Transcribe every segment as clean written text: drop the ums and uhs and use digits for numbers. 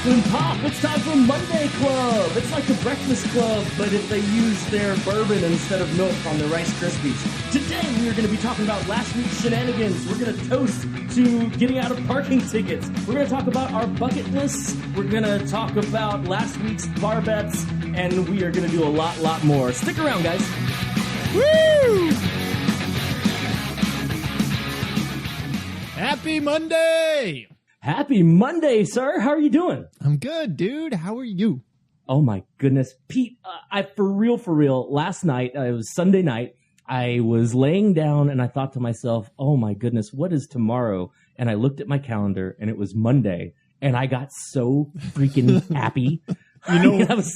Chocolate and Pop, it's time for Monday Club. It's like the Breakfast Club, but if they use their bourbon instead of milk on their Rice Krispies. Today we are going to be talking about last week's shenanigans. We're going to toast to getting out of parking tickets. We're going to talk about our bucket lists. We're going to talk about last week's bar bets, and we are going to do a lot more. Stick around, guys. Woo! Happy Monday! Happy Monday, sir. How are you doing? I'm good, dude. How are you? Oh my goodness, Pete! For real. Last night, it was Sunday night. I was laying down and I thought to myself, "Oh my goodness, what is tomorrow?" And I looked at my calendar and it was Monday, and I got so freaking happy. You know, I was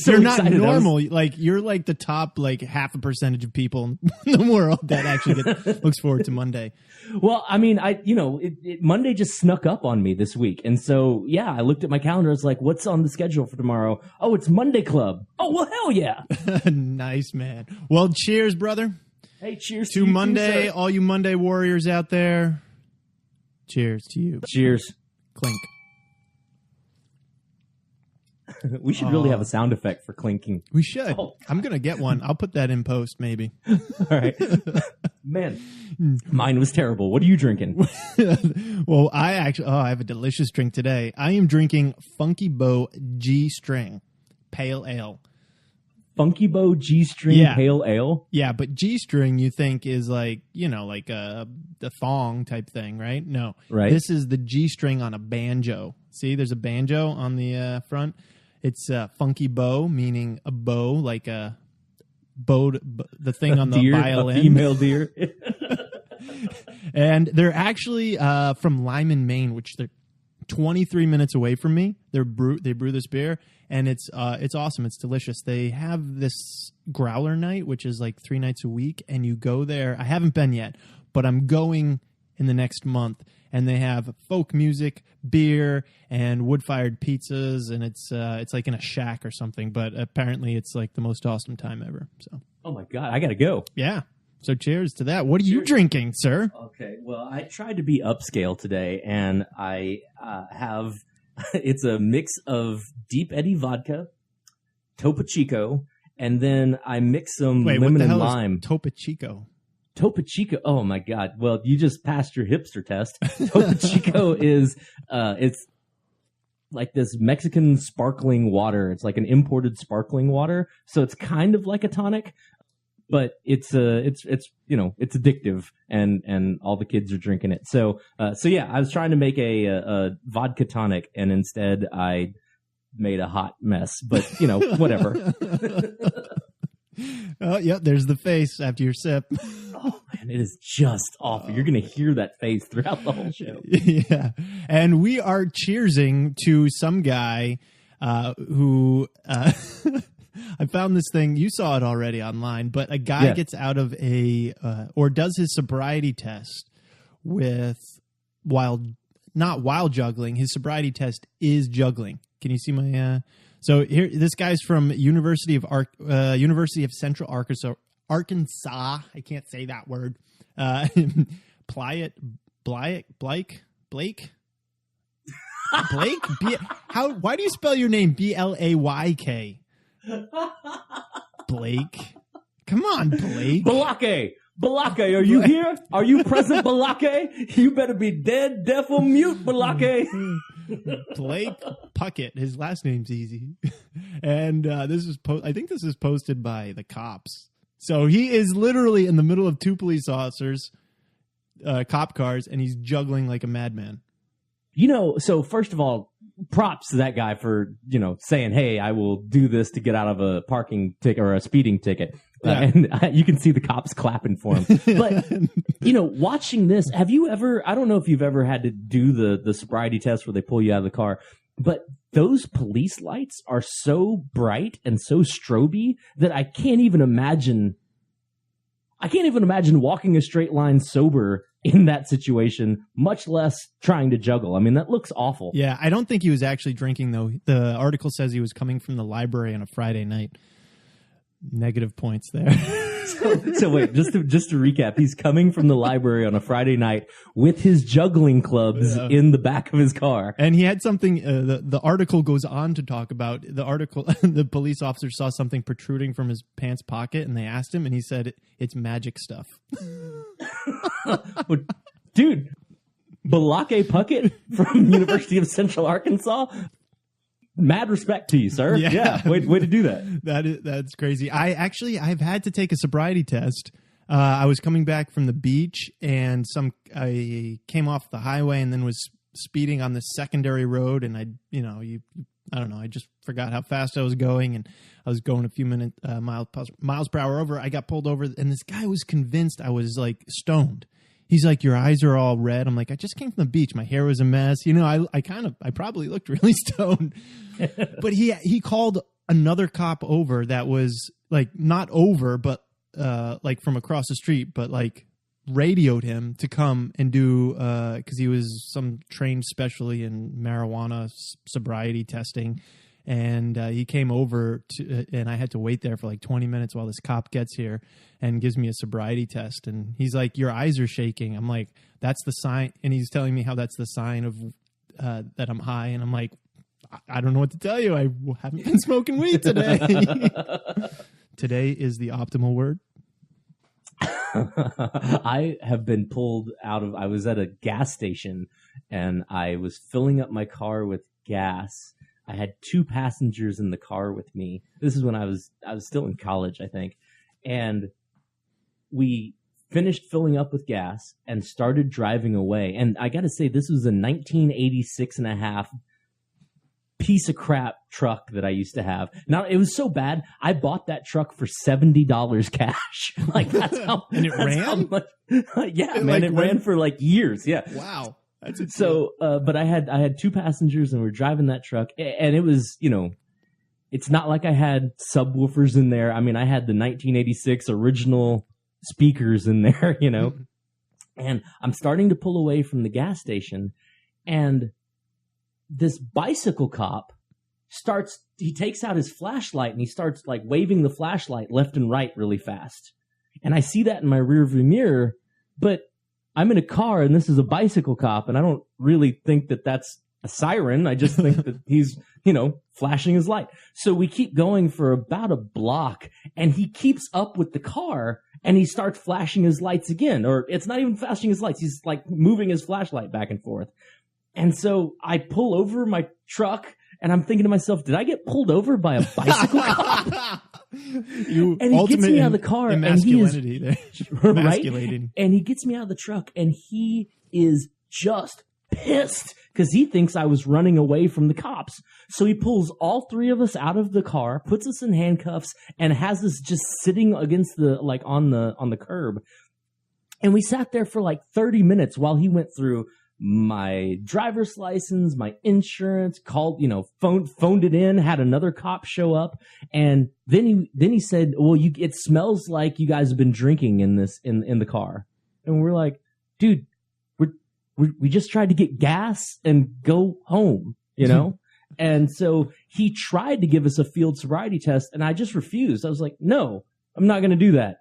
so you're not excited. normal. You're like the top 0.5% of people in the world that actually looks forward to Monday. Well, I mean, Monday just snuck up on me this week. And so, yeah, I looked at my calendar. I was like, what's on the schedule for tomorrow? Oh, it's Monday Club. Oh, well, hell yeah. Nice, man. Well, cheers, brother. Hey, cheers to you Monday, too, all you Monday warriors out there. Cheers to you. Cheers. Clink. We should really have a sound effect for clinking. We should. Oh. I'm going to get one. I'll put that in post, maybe. All right. Man, mine was terrible. What are you drinking? Well, I have a delicious drink today. I am drinking Funky Bow G-String Pale Ale. Funky Bow G-String Pale Ale? Yeah, but G-String you think is like the thong type thing, right? No. Right. This is the G-String on a banjo. See, there's a banjo on the front. It's Funky Bow, meaning a bow, like a bow, the thing on the deer, violin. A female deer. And they're actually from Lyman, Maine, which they're 23 minutes away from me. They brew this beer, and it's awesome. It's delicious. They have this growler night, which is like 3 nights a week, and you go there. I haven't been yet, but I'm going in the next month, and they have folk music, beer, and wood-fired pizzas, and it's like in a shack or something. But apparently, it's like the most awesome time ever. So, oh my God, I gotta go. Yeah. So cheers to that. What are you drinking, sir? Okay, well, I tried to be upscale today, and I have it's a mix of Deep Eddy vodka, Topo Chico, and then I mix some lemon and lime. Topo Chico. Topo Chico. Oh my God! Well, you just passed your hipster test. Topo Chico is it's like this Mexican sparkling water. It's like an imported sparkling water, so it's kind of like a tonic. But it's addictive, and all the kids are drinking it. So yeah, I was trying to make a vodka tonic, and instead I made a hot mess. But whatever. Oh yeah, there's the face after your sip. Oh man, it is just awful. You're gonna hear that face throughout the whole show. Yeah, and we are cheersing to some guy who. I found this thing. You saw it already online, but a guy gets out of or does his sobriety test not while juggling. His sobriety test is juggling. Can you see my? So here, this guy's from University of Central Arkansas. I can't say that word. Blake. Blake. Why do you spell your name Blayk? Blake. Come on, Blake. Balake, are you here? Are you present, Balake? You better be dead, deaf, or mute, Balake. Blake Puckett. His last name's easy. And I think this is posted by the cops. So he is literally in the middle of 2 police officers, cop cars, and he's juggling like a madman. So first of all, props to that guy for, saying, hey, I will do this to get out of a parking ticket or a speeding ticket. And you can see the cops clapping for him. But, watching this, have you ever, I don't know if you've ever had to do the sobriety test where they pull you out of the car, but those police lights are so bright and so stroby that I can't even imagine walking a straight line sober in that situation, much less trying to juggle. I mean, that looks awful. Yeah, I don't think he was actually drinking, though. The article says he was coming from the library on a Friday night. Negative points there. So wait, just to recap, he's coming from the library on a Friday night with his juggling clubs in the back of his car. And he had something, the article goes on to talk about, the police officer saw something protruding from his pants pocket, and they asked him, and he said, it's magic stuff. Dude, Balake Puckett from University of Central Arkansas, mad respect to you, sir. Yeah. Way to do that. That's crazy. I've had to take a sobriety test. I was coming back from the beach, and I came off the highway and then was speeding on this secondary road, and I don't know, I just forgot how fast I was going, and I was going a few miles per hour over. I got pulled over, and this guy was convinced I was like stoned. He's like, your eyes are all red. I'm like, I just came from the beach. My hair was a mess. I probably looked really stoned. But he called another cop over that was like not over, but like from across the street, but like radioed him to come and do, because he was some trained specially in marijuana sobriety testing. And he came over and I had to wait there for like 20 minutes while this cop gets here and gives me a sobriety test. And he's like, your eyes are shaking. I'm like, that's the sign. And he's telling me how that's the sign of that I'm high. And I'm like, I don't know what to tell you. I haven't been smoking weed today. Today is the optimal word. I have been pulled I was at a gas station and I was filling up my car with gas. I had 2 passengers in the car with me. This is when I was still in college, I think. And we finished filling up with gas and started driving away. And I got to say, this was a 1986 and a half piece of crap truck that I used to have. Now, it was so bad, I bought that truck for $70 cash. Like, that's how... And it ran? It ran for like years. Yeah. Wow. But I had 2 passengers and we're driving that truck, and it was, it's not like I had subwoofers in there. I mean, I had the 1986 original speakers in there, and I'm starting to pull away from the gas station, and this bicycle cop he takes out his flashlight and he starts like waving the flashlight left and right really fast. And I see that in my rearview mirror, but I'm in a car and this is a bicycle cop, and I don't really think that that's a siren. I just think that he's, flashing his light. So we keep going for about a block, and he keeps up with the car and he starts flashing his lights again. Or it's not even flashing his lights. He's like moving his flashlight back and forth. And so I pull over my truck and I'm thinking to myself, did I get pulled over by a bicycle cop? And he gets me out of the car and he is right? And he gets me out of the truck and he is just pissed because he thinks I was running away from the cops. So he pulls all 3 of us out of the car, puts us in handcuffs, and has us just sitting against on the curb. And we sat there for like 30 minutes while he went through my driver's license, my insurance, called, phoned it in, had another cop show up. And then he said, well, it smells like you guys have been drinking in the car. And we're like, dude, we just tried to get gas and go home, And so he tried to give us a field sobriety test and I just refused. I was like, no, I'm not going to do that.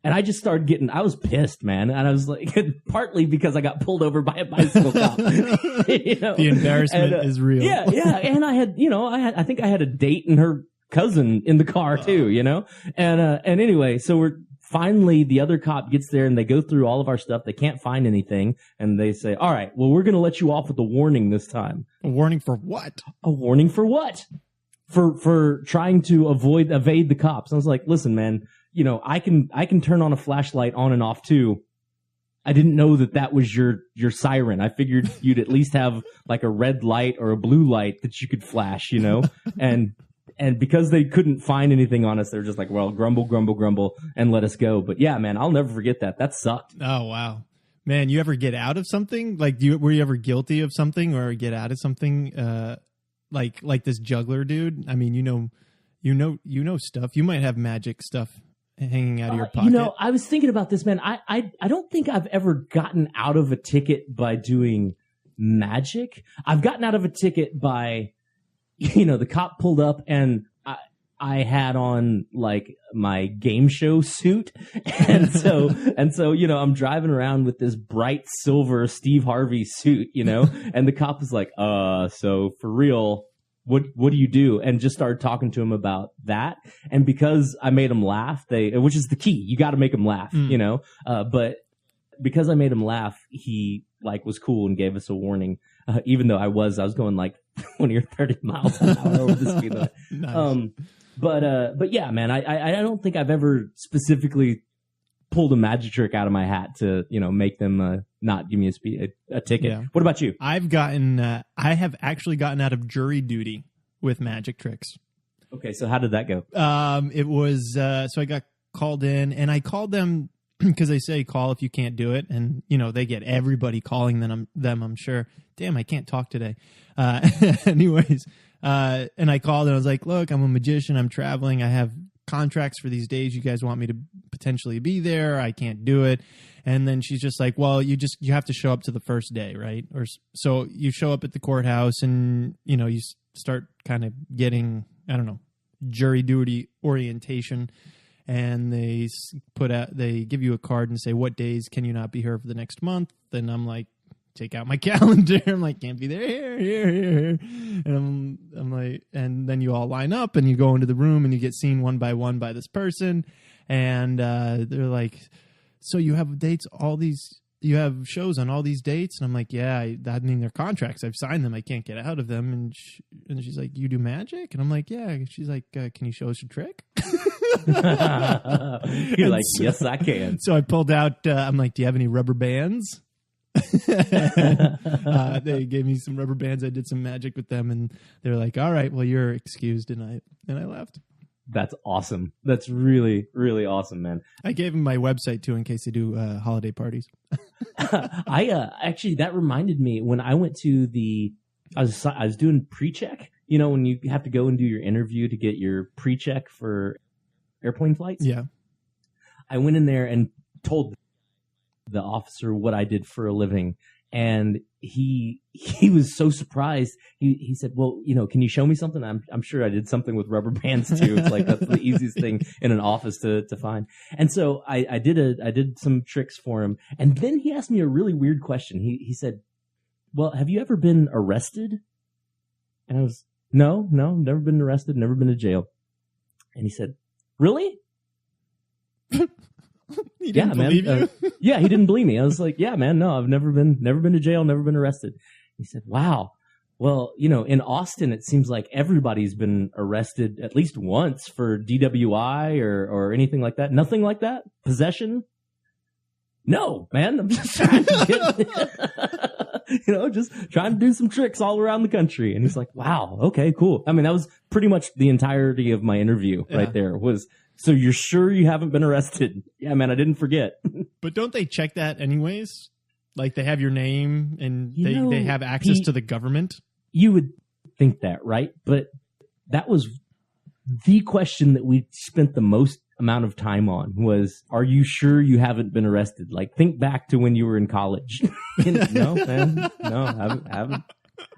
And I just started I was pissed, man. And I was like, partly because I got pulled over by a bicycle cop. The embarrassment is real. Yeah. And I had, I think I had a date and her cousin in the car too, And anyway, so finally the other cop gets there and they go through all of our stuff. They can't find anything. And they say, all right, well, we're going to let you off with a warning this time. A warning for what? A warning for what? For trying to evade the cops. I was like, listen, man, I can turn on a flashlight on and off too. I didn't know that was your siren. I figured you'd at least have like a red light or a blue light that you could flash, and because they couldn't find anything on us, they're just like, well, grumble, grumble, grumble, and let us go. But yeah, man, I'll never forget that. That sucked. Oh, wow. Man, you ever get out of something? Like, were you ever guilty of something or get out of something? Like this juggler dude. I mean, you know stuff. You might have magic stuff hanging out of your pocket. I was thinking about this, man. I don't think I've ever gotten out of a ticket by doing magic. I've gotten out of a ticket by, the cop pulled up and I had on like my game show suit. And so, I'm driving around with this bright silver Steve Harvey suit, and the cop was like, so for real, what do you do? And just started talking to him about that. And because I made him laugh, which is the key, you got to make him laugh, but because I made him laugh, he like was cool and gave us a warning. Even though I was going like 20 or 30 miles an hour over the speed limit. Nice. But yeah, man, I don't think I've ever specifically pulled a magic trick out of my hat to, make them not give me a ticket. Yeah. What about you? I have actually gotten out of jury duty with magic tricks. Okay, so how did that go? It was so I got called in, and I called them because they say call if you can't do it, and they get everybody calling them. I'm sure. Damn, I can't talk today. Anyways, and I called and I was like, look, I'm a magician. I'm traveling. I have contracts for these days. You guys want me to potentially be there? I can't do it. And then she's just like, well, you have to show up to the first day, right? Or so you show up at the courthouse, and you start kind of getting, I don't know, jury duty orientation. And they give you a card and say, what days can you not be here for the next month? Then I'm like, take out my calendar. I'm like, can't be there, here. And I'm like, and then you all line up and you go into the room and you get seen one by one by this person. And they're like, so you have dates, you have shows on all these dates? And I'm like, yeah, I mean, they're contracts. I've signed them. I can't get out of them. And she's like, you do magic? And I'm like, yeah. She's like, can you show us your trick? You're like, yes, I can. So I pulled out, I'm like, do you have any rubber bands? They gave me some rubber bands. I did some magic with them, and they're like, all right, well, you're excused. And I left. That's awesome. That's really, really awesome, man. I gave them my website too in case they do holiday parties. Actually, that reminded me when I went to I was doing pre-check, when you have to go and do your interview to get your pre-check for airplane flights. Yeah. I went in there and told the officer what I did for a living, and he was so surprised. He said, well, can you show me something? I'm sure I did something with rubber bands too. It's like that's the easiest thing in an office to find. And so I did some tricks for him, and then he asked me a really weird question. He said, well, have you ever been arrested? And I was, no, never been arrested, never been to jail. And he said, really? He didn't believe you? Yeah, he didn't believe me. I was like, yeah, man, no, I've never been to jail, never been arrested. He said, wow. Well, in Austin, it seems like everybody's been arrested at least once for DWI or anything like that. Nothing like that? Possession? No, man, I'm just trying to get, just trying to do some tricks all around the country. And he's like, wow, okay, cool. I mean, that was pretty much the entirety of my interview right there was, so you're sure you haven't been arrested? Yeah, man, I didn't forget. But don't they check that anyways? Like they have your name and they have access to the government? You would think that, right? But that was the question that we spent the most amount of time on was, are you sure you haven't been arrested? Like, think back to when you were in college. No, man. No, haven't.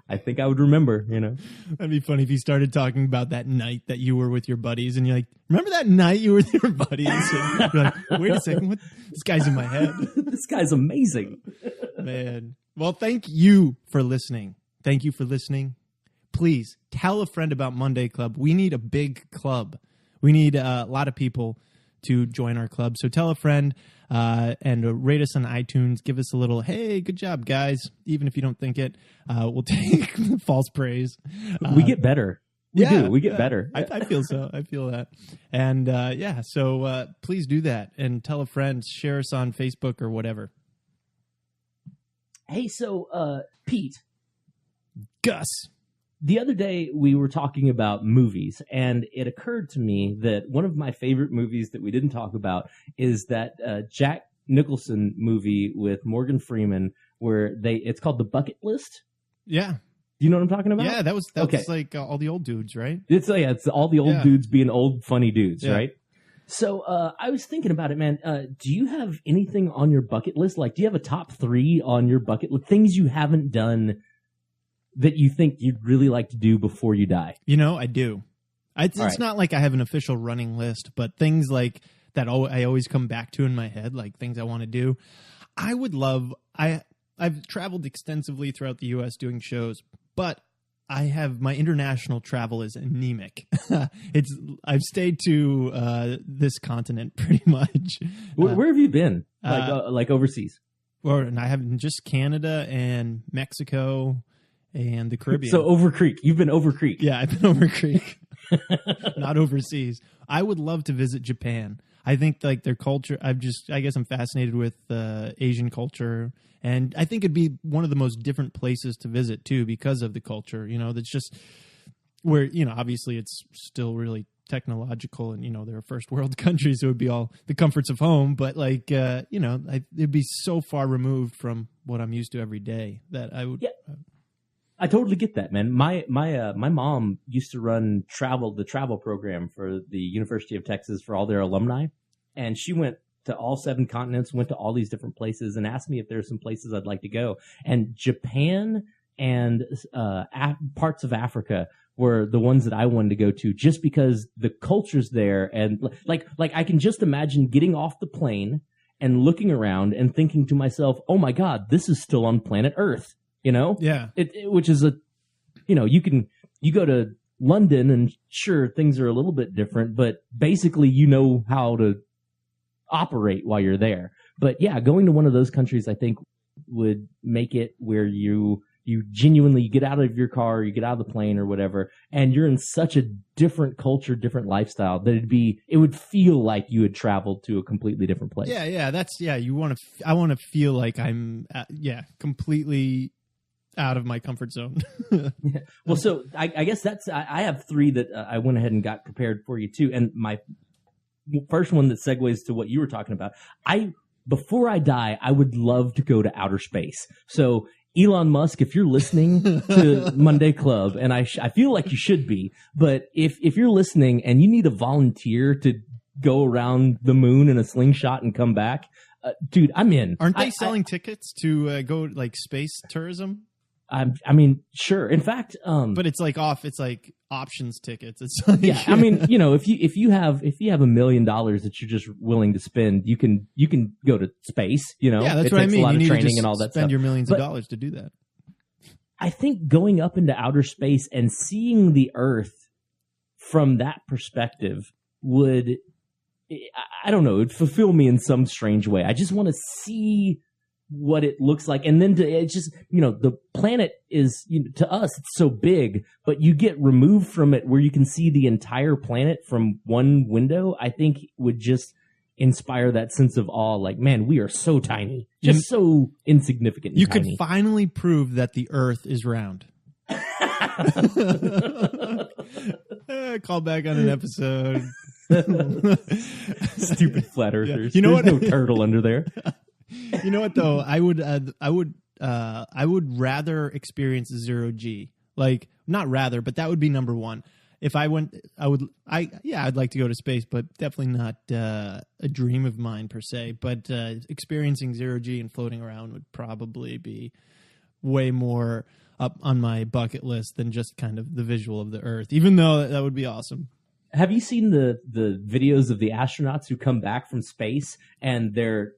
I think I would remember, That'd be funny if you started talking about that night that you were with your buddies and you're like, remember that night you were with your buddies? And you're like, wait a second, this guy's in my head. This guy's amazing. Man. Well, thank you for listening. Thank you for listening. Please tell a friend about Monday Club. We need a big club. We need a lot of people to join our club. So tell a friend and rate us on iTunes. Give us a little, hey, good job, guys. Even if you don't think it, we'll take false praise. We get better. We do. We get better. I feel so. I feel that. And so please do that and tell a friend. Share us on Facebook or whatever. Hey, so Pete. Gus. The other day, we were talking about movies, and it occurred to me that one of my favorite movies that we didn't talk about is that Jack Nicholson movie with Morgan Freeman, where it's called The Bucket List. Yeah. Do you know what I'm talking about? Yeah, that was like all the old dudes, right? It's all the old dudes being old, funny dudes, right? So I was thinking about it, man. Do you have anything on your bucket list? Like, do you have a top 3 on your bucket list? Things you haven't done that you think you'd really like to do before you die? I do. It's not like I have an official running list, but things like that I always come back to in my head, like things I want to do. I would love. I've traveled extensively throughout the U.S. doing shows, but my international travel is anemic. I've stayed to this continent pretty much. Where have you been? Like overseas? And I have just Canada and Mexico and the Caribbean. So over creek. You've been over creek. Yeah, I've been over creek. Not overseas. I would love to visit Japan. I think like their culture, I guess I'm fascinated with Asian culture, and I think it'd be one of the most different places to visit too because of the culture. That's just where obviously it's still really technological, and they're a first world country, so it would be all the comforts of home. But like it'd be so far removed from what I'm used to every day that I would. Yeah. I totally get that, man. My mom used to run the travel program for the University of Texas for all their alumni, and she went to all 7 continents, went to all these different places, and asked me if there's some places I'd like to go. And Japan and parts of Africa were the ones that I wanted to go to, just because the culture's there, and like I can just imagine getting off the plane and looking around and thinking to myself, "Oh my God, this is still on planet Earth." Yeah. Which is you go to London and sure, things are a little bit different, but basically how to operate while you're there. But yeah, going to one of those countries, I think, would make it where you genuinely get out of your car, you get out of the plane or whatever, and you're in such a different culture, different lifestyle that it would feel like you had traveled to a completely different place. Yeah. I want to feel like I'm, completely out of my comfort zone. Yeah. Well, so I guess I have 3 that I went ahead and got prepared for you too. And my first one that segues to what you were talking about, before I die, I would love to go to outer space. So Elon Musk, if you're listening to Monday Club, and I feel like you should be, but if you're listening and you need a volunteer to go around the moon in a slingshot and come back, dude, I'm in. Aren't they selling tickets to go like space tourism? I mean, sure. In fact, but it's like options tickets. It's like, yeah. I mean, if you have $1 million that you're just willing to spend, you can go to space. Yeah, that's what I mean. A lot you of need training to and all that spend stuff. your millions of dollars to do that. I think going up into outer space and seeing the Earth from that perspective would, I don't know, it'd fulfill me in some strange way. I just want to see what it looks like, and then it's just the planet is to us it's so big, but you get removed from it where you can see the entire planet from one window. I think would just inspire that sense of awe, like, man, we are so tiny, just so insignificant and you tiny. Could finally prove that the Earth is round. Call back on an episode. Stupid flat earthers. There's what? No turtle under there. You know what though? I would rather experience 0G. Like, not rather, but that would be number one. If I went, I'd like to go to space, but definitely not a dream of mine per se. But experiencing 0G and floating around would probably be way more up on my bucket list than just kind of the visual of the Earth, even though that would be awesome. Have you seen the videos of the astronauts who come back from space and they're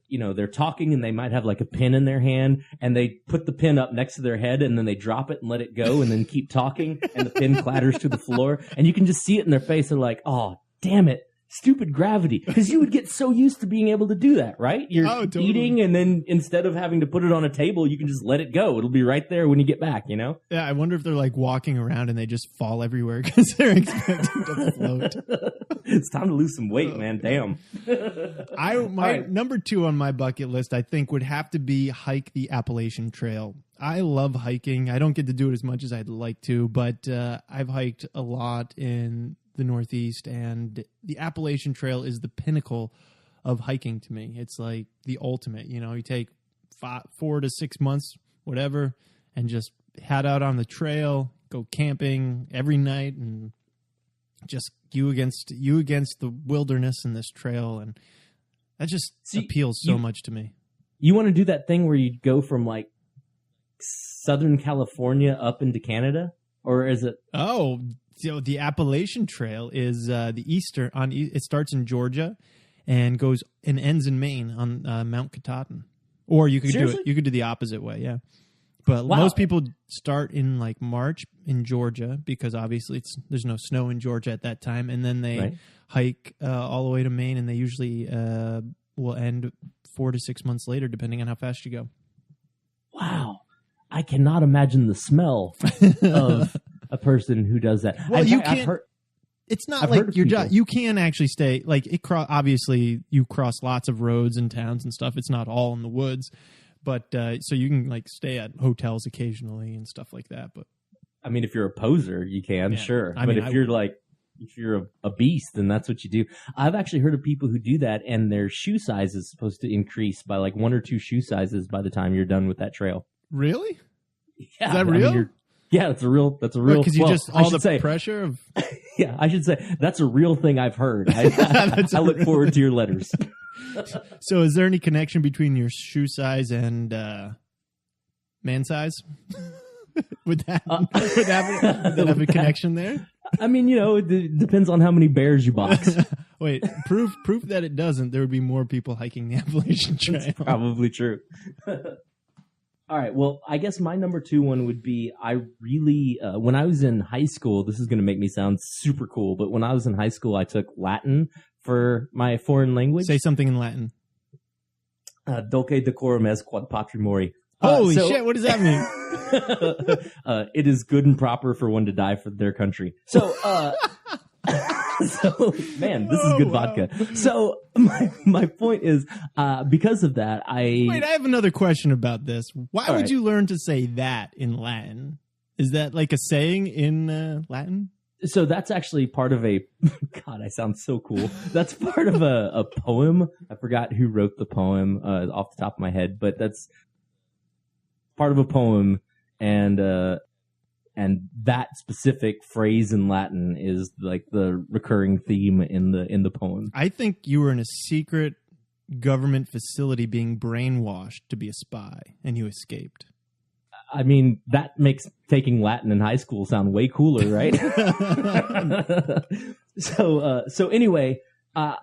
talking and they might have like a pin in their hand and they put the pin up next to their head and then they drop it and let it go and then keep talking and the pin clatters to the floor and you can just see it in their face. They're like, oh, damn it. Stupid gravity. Because you would get so used to being able to do that, right? You're totally. eating and then instead of having to put it on a table, you can just let it go. It'll be right there when you get back, Yeah, I wonder if they're like walking around and they just fall everywhere because they're expecting to float. It's time to lose some weight, man. Damn. Number 2 on my bucket list, I think, would have to be hike the Appalachian Trail. I love hiking. I don't get to do it as much as I'd like to, but I've hiked a lot in the Northeast, and the Appalachian Trail is the pinnacle of hiking to me. It's like the ultimate. You take 4 to 6 months, whatever, and just head out on the trail, go camping every night, and just you against the wilderness and this trail, and that just appeals so much to me. You want to do that thing where you go from like Southern California up into Canada, or is it? Oh, So the Appalachian Trail is the eastern on. It starts in Georgia, and goes and ends in Maine on Mount Katahdin. Or you could Seriously? do it. You could do the opposite way. Yeah. But Wow. most people start in like March in Georgia because obviously there's no snow in Georgia at that time, and then they Right. hike all the way to Maine, and they usually will end 4 to 6 months later, depending on how fast you go. Wow. I cannot imagine the smell of a person who does that. Well, I've can't. heard, It's not I've like heard of you're people. you can actually stay like it. Obviously, you cross lots of roads and towns and stuff. It's not all in the woods, but so you can like stay at hotels occasionally and stuff like that. But I mean, if you're a poser, you can, Yeah. sure. I But mean, if you're a beast, then that's what you do. I've actually heard of people who do that, and their shoe size is supposed to increase by like 1 or 2 shoe sizes by the time you're done with that trail. really, Yeah, is that real? yeah, that's a real. Because you well, just I all should the say, pressure of. yeah, I should say that's a real thing I've heard. I look forward to your letters. So, is there any connection between your shoe size and man size? would that have a connection there? I mean, it depends on how many bears you box. Wait, proof that it doesn't. There would be more people hiking the Appalachian Trail. Probably true. All right. Well, I guess my number 2 one would be I really, when I was in high school, this is going to make me sound super cool, but when I was in high school, I took Latin for my foreign language. Say something in Latin. Dulce decorum est quod patri mori. Holy shit! What does that mean? It is good and proper for one to die for their country. So, man, this is good wow. vodka. So my point is, because of that, Wait, I have another question about this. Why All would right. you learn to say that in Latin? Is that like a saying in Latin? So that's actually part of a, God, I sound so cool. That's part of a poem. I forgot who wrote the poem off the top of my head, but that's part of a poem. And that specific phrase in Latin is like the recurring theme in the poem. I think you were in a secret government facility being brainwashed to be a spy, and you escaped. I mean, that makes taking Latin in high school sound way cooler, right? So anyway,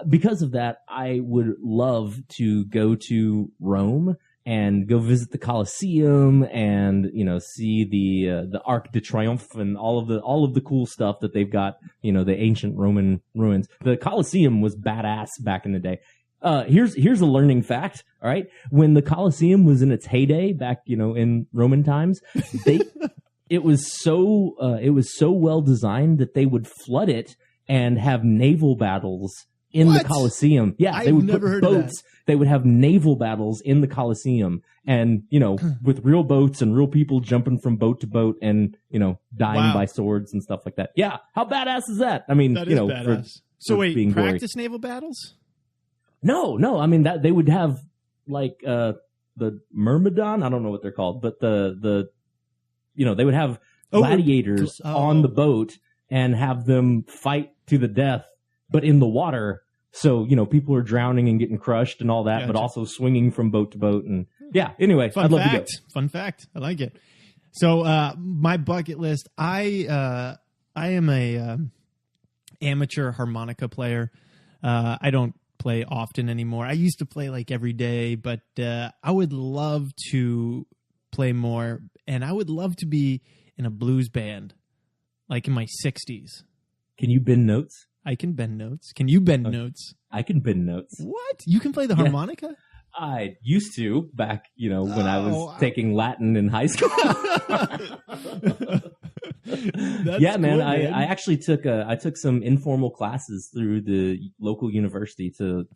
because of that, I would love to go to Rome and go visit the Colosseum and, see the Arc de Triomphe and all of the cool stuff that they've got, the ancient Roman ruins. The Colosseum was badass back in the day. Here's a learning fact. All right. When the Colosseum was in its heyday back, in Roman times, it was so well designed that they would flood it and have naval battles in What? the Colosseum. Yeah. They I've would never put heard of boats. They would have naval battles in the Colosseum and, with real boats and real people jumping from boat to boat and, dying Wow. by swords and stuff like that. Yeah. How badass is that? I mean, That is badass. So for wait, being gory. practice naval battles? No. I mean that they would have like the Myrmidon. I don't know what they're called, but they would have gladiators on the boat and have them fight to the death, but in the water. So people are drowning and getting crushed and all that, Gotcha. but also swinging from boat to boat. And yeah, anyway, Fun I'd love fact. to go. Fun fact. I like it. So my bucket list. I am a amateur harmonica player. I don't play often anymore. I used to play like every day, but I would love to play more, and I would love to be in a blues band, like in my 60s. Can you bend notes? I can bend notes. Can you bend notes? I can bend notes. What? You can play the Yeah. harmonica? I used to back, when I was Oh, taking Latin in high school. That's Yeah, man. cool, I actually took some informal classes through the local university to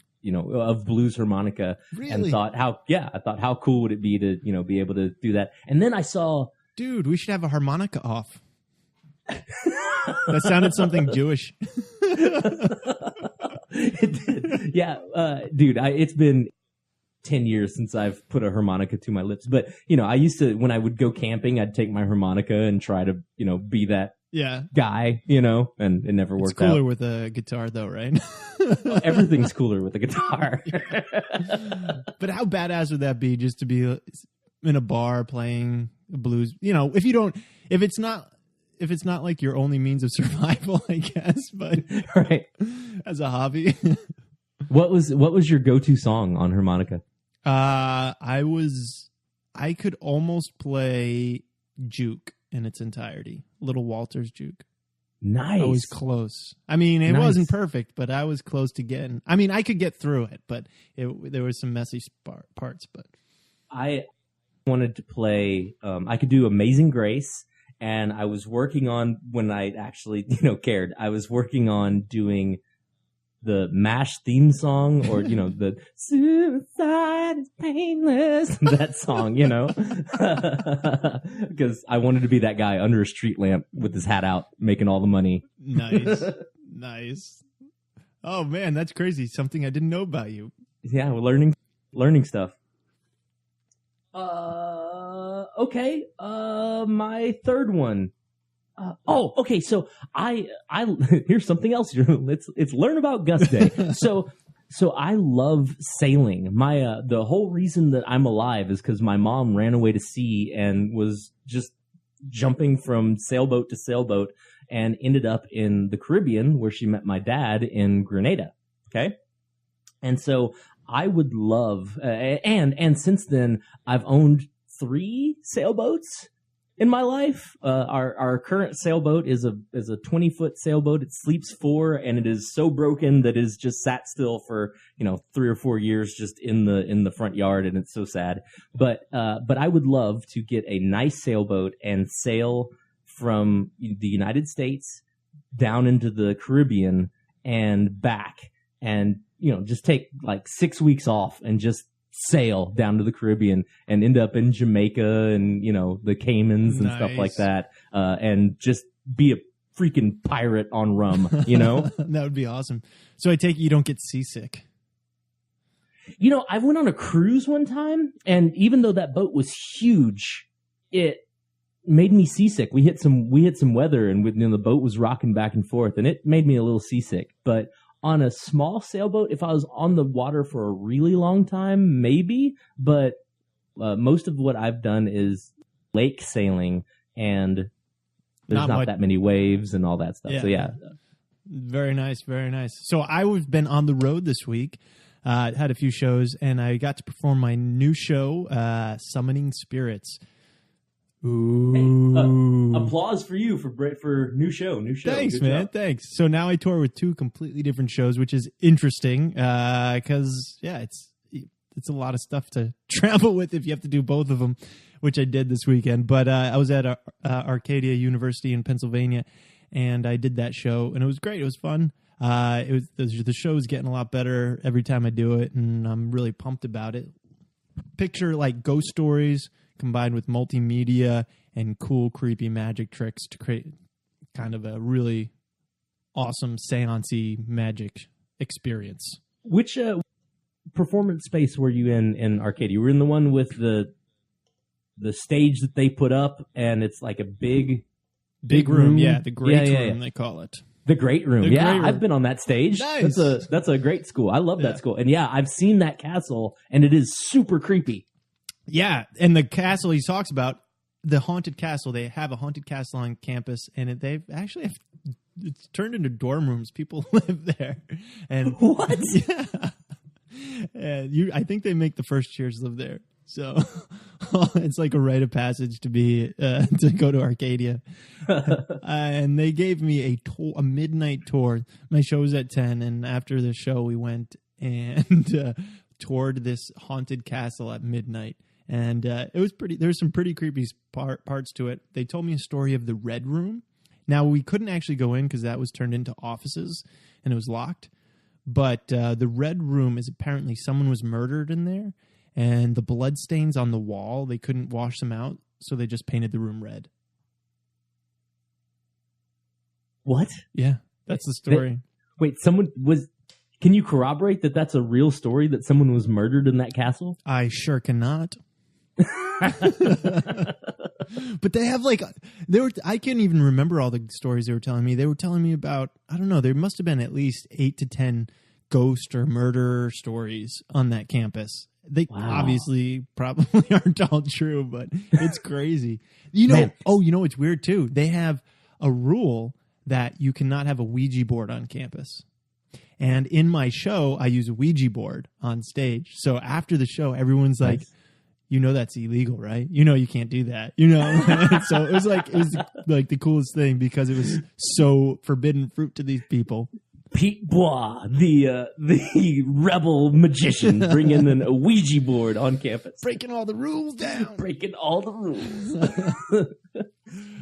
of blues harmonica, Really? and thought how cool would it be to be able to do that. And then I saw Dude, we should have a harmonica off. That sounded something Jewish. it did. Yeah, dude. It's been 10 years since I've put a harmonica to my lips, but I used to, when I would go camping, I'd take my harmonica and try to be that Yeah. guy, and it never It's worked cooler out. with a guitar, though, right? Everything's cooler with a guitar. But how badass would that be just to be in a bar playing blues? If it's not like your only means of survival, I guess, but Right. as a hobby. What was your go-to song on harmonica? I could almost play Juke in its entirety. Little Walter's Juke. Nice. I was close. I mean, it Nice. wasn't perfect, but I was close to getting. I mean, I could get through it, but there was some messy parts. But I wanted to play. I could do Amazing Grace, and I was working on when I actually cared. I was working on doing the MASH theme song, or the suicide is painless, that song, because I wanted to be that guy under a street lamp with his hat out making all the money. nice, nice. Oh man, that's crazy. Something I didn't know about you. Yeah, we're learning stuff. Okay. My third one. Okay. So I here's something else. It's Learn About Gus Day. So I love sailing. My the whole reason that I'm alive is because my mom ran away to sea and was just jumping from sailboat to sailboat and ended up in the Caribbean, where she met my dad in Grenada. Okay, and so I would love and since then I've owned 3 sailboats in my life. Our current sailboat is a 20-foot sailboat. It sleeps 4, and it is so broken that it is just sat still for 3 or 4 years just in the front yard, and it's so sad. But I would love to get a nice sailboat and sail from the United States down into the Caribbean and back, and just take like 6 weeks off and just sail down to the Caribbean and end up in Jamaica and the Caymans and stuff like that, and just be a freaking pirate on rum. That would be awesome. So I take it you don't get seasick. I went on a cruise one time, and even though that boat was huge, it made me seasick. We hit some weather, and the boat was rocking back and forth, and it made me a little seasick. But on a small sailboat, if I was on the water for a really long time, maybe. But most of what I've done is lake sailing, and there's not that many waves and all that stuff. Yeah. So yeah. Very nice, very nice. So I've been on the road this week, had a few shows, and I got to perform my new show, Summoning Spirits. Ooh! Hey, applause for you for new show. Thanks, Good man. job. Thanks. So now I tour with 2 completely different shows, which is interesting because it's a lot of stuff to travel with if you have to do both of them, which I did this weekend. But I was at Arcadia University in Pennsylvania, and I did that show, and it was great. It was fun. The show is getting a lot better every time I do it, and I'm really pumped about it. Picture like ghost stories combined with multimedia and cool, creepy magic tricks to create kind of a really awesome seance-y magic experience. Which performance space were you in Arcadia? You were in the one with the stage that they put up, and it's like a big room. Yeah, the great room, they call it. The Great Room. The yeah, Great Room. I've been on that stage. Nice. That's a great school. I love that school. And yeah, I've seen that castle, and it is super creepy. Yeah, and the castle he talks about, the haunted castle, they have a haunted castle on campus, and it's turned into dorm rooms. People live there. And What? Yeah. And I think they make the first years live there. So it's like a rite of passage to go to Arcadia. And they gave me a midnight tour. My show was at 10, and after the show we went and toured this haunted castle at midnight. And it was pretty. There's some pretty creepy parts to it. They told me a story of the Red Room. Now, we couldn't actually go in because that was turned into offices and it was locked. But the Red Room is apparently someone was murdered in there, and the blood stains on the wall, they couldn't wash them out, so they just painted the room red. What? Yeah, that's the story. Wait, can you corroborate that that's a real story, that someone was murdered in that castle? I sure cannot. But they have I can't even remember all the stories they were telling me. They were telling me about, I don't know, there must have been at least 8 to 10 ghost or murder stories on that campus. They obviously probably aren't all true, but it's crazy. You know what's weird too? They have a rule that you cannot have a Ouija board on campus. And in my show, I use a Ouija board on stage. So after the show, everyone's like, you know that's illegal, right? You know you can't do that. You know? So it was like the coolest thing because it was so forbidden fruit to these people. Pete Bois, the rebel magician, bringing in a Ouija board on campus. Breaking all the rules down. Breaking all the rules.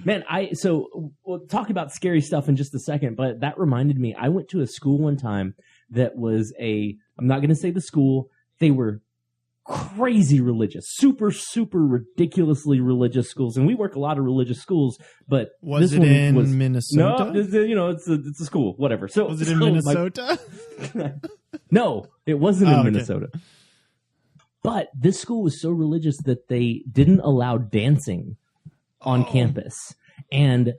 Man, we'll talk about scary stuff in just a second, but that reminded me, I went to a school one time that was I'm not going to say the school, they were crazy religious, super, super ridiculously religious schools. And we work a lot of religious schools, but was it in Minnesota? No, it's a school, whatever. So was it in Minnesota? No, it wasn't in Minnesota. But this school was so religious that they didn't allow dancing on campus. And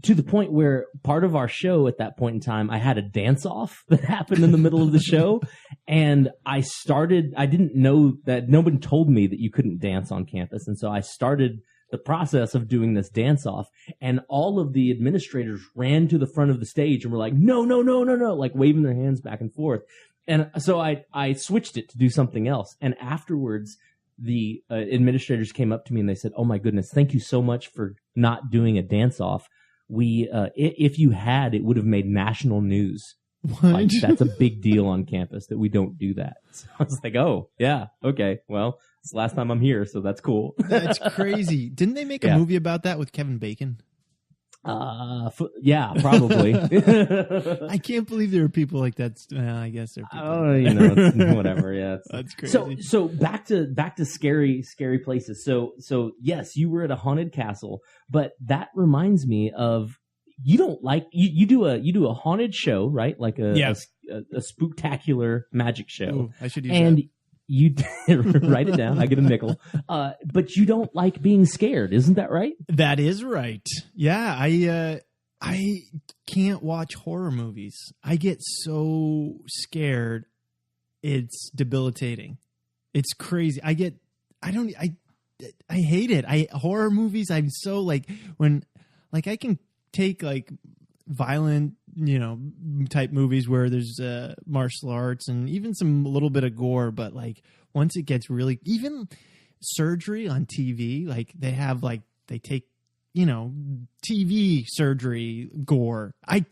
to the point where part of our show at that point in time, I had a dance off that happened in the middle of the show. And I didn't know that, nobody told me that you couldn't dance on campus. And so I started the process of doing this dance off, and all of the administrators ran to the front of the stage and were like, no, like waving their hands back and forth. And so I switched it to do something else. And afterwards, the administrators came up to me and they said, oh my goodness, thank you so much for not doing a dance off. If you had, it would have made national news. What? Like, that's a big deal on campus that we don't do that. So I was like, oh, yeah, okay. Well, it's the last time I'm here, so that's cool. That's crazy. Didn't they make a movie about that with Kevin Bacon? Yeah, probably. I can't believe there are people like that. I guess there are people. Oh, it's whatever. Yeah, that's crazy. So back to scary places. So yes, you were at a haunted castle, but that reminds me of, you don't like, you do a haunted show, right? Like a spooktacular magic show. Ooh, I should use and that. You write it down. I get a nickel. But you don't like being scared, isn't that right? That is right. Yeah, I can't watch horror movies. I get so scared. It's debilitating. It's crazy. I hate it. Horror movies, I'm so like, when, like, I can take like violent, type movies where there's martial arts and even some little bit of gore, but like once it gets really, even surgery on TV, like they have like, they take, TV surgery gore. I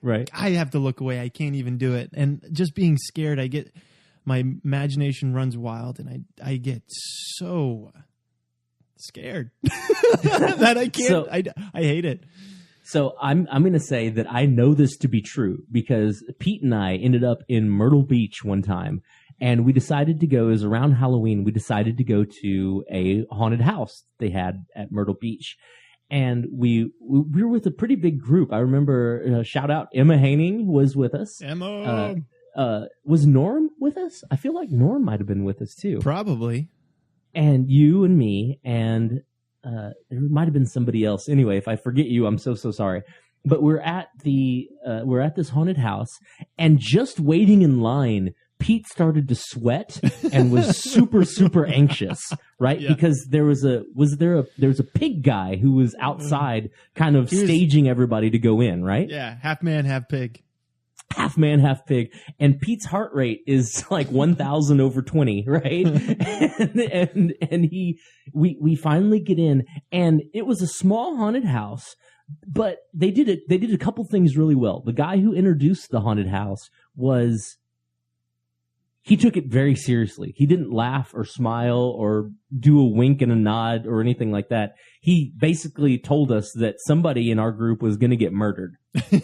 have to look away. I can't even do it. And just being scared, my imagination runs wild, and I get so scared that I can't. So, I hate it. So I'm going to say that I know this to be true because Pete and I ended up in Myrtle Beach one time, and we decided to go, it was around Halloween, we decided to go to a haunted house they had at Myrtle Beach. And we were with a pretty big group. I remember, shout out, Emma Haining was with us. Emma! Was Norm with us? I feel like Norm might have been with us too. Probably. And you and me, and there might have been somebody else. Anyway, if I forget you, I'm so sorry. But we're at this haunted house, and just waiting in line, Pete started to sweat and was super, super anxious, right? Yeah. Because there was a pig guy who was outside kind of staging everybody to go in, right? Yeah, half man, half pig. Half man, half pig. And Pete's heart rate is like 1,000 over 20, right? and we finally get in, and it was a small haunted house, but they did a couple things really well. The guy who introduced the haunted house he took it very seriously. He didn't laugh or smile or do a wink and a nod or anything like that. He basically told us that somebody in our group was going to get murdered.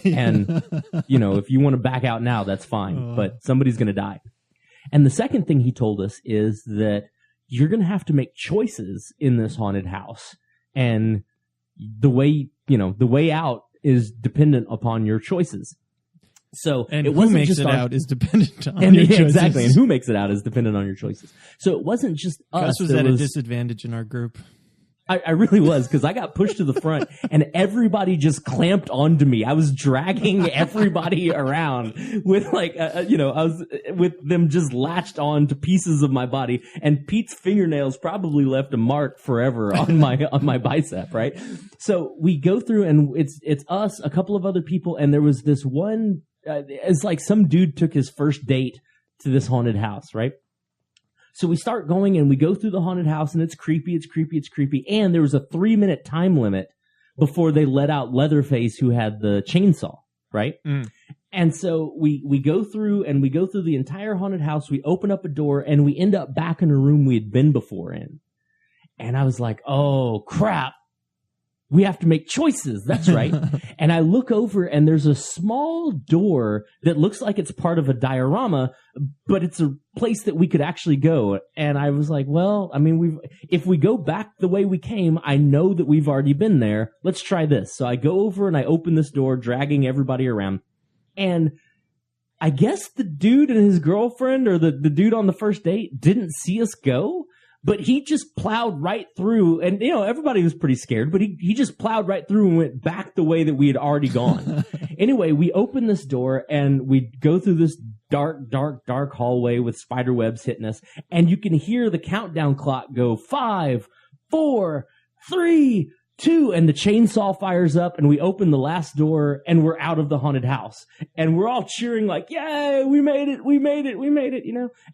And, if you want to back out now, that's fine. But somebody's going to die. And the second thing he told us is that you're going to have to make choices in this haunted house. And the way out is dependent upon your choices. So and it who wasn't makes just it out is dependent on your choices. Exactly, and who makes it out is dependent on your choices. So it wasn't just us. Gus was at a disadvantage in our group. I really was, because I got pushed to the front and everybody just clamped onto me. I was dragging everybody around with I was with them just latched on to pieces of my body, and Pete's fingernails probably left a mark forever on my bicep, right? So we go through and it's us, a couple of other people, and there was this one, it's like some dude took his first date to this haunted house, right? So we start going and we go through the haunted house, and it's creepy. And there was a 3-minute time limit before they let out Leatherface, who had the chainsaw, right? Mm. And so we go through the entire haunted house. We open up a door and we end up back in a room we had been before in. And I was like, oh crap. We have to make choices. That's right. And I look over and there's a small door that looks like it's part of a diorama, but it's a place that we could actually go. And I was like, well, I mean, if we go back the way we came, I know that we've already been there. Let's try this. So I go over and I open this door, dragging everybody around. And I guess the dude and his girlfriend, or the dude on the first date, didn't see us go. But he just plowed right through, and everybody was pretty scared, but he just plowed right through and went back the way that we had already gone. Anyway, we open this door and we go through this dark hallway with spider webs hitting us, and you can hear the countdown clock go 5, 4, 3, 2, and the chainsaw fires up, and we open the last door and we're out of the haunted house, and we're all cheering like, yay, we made it,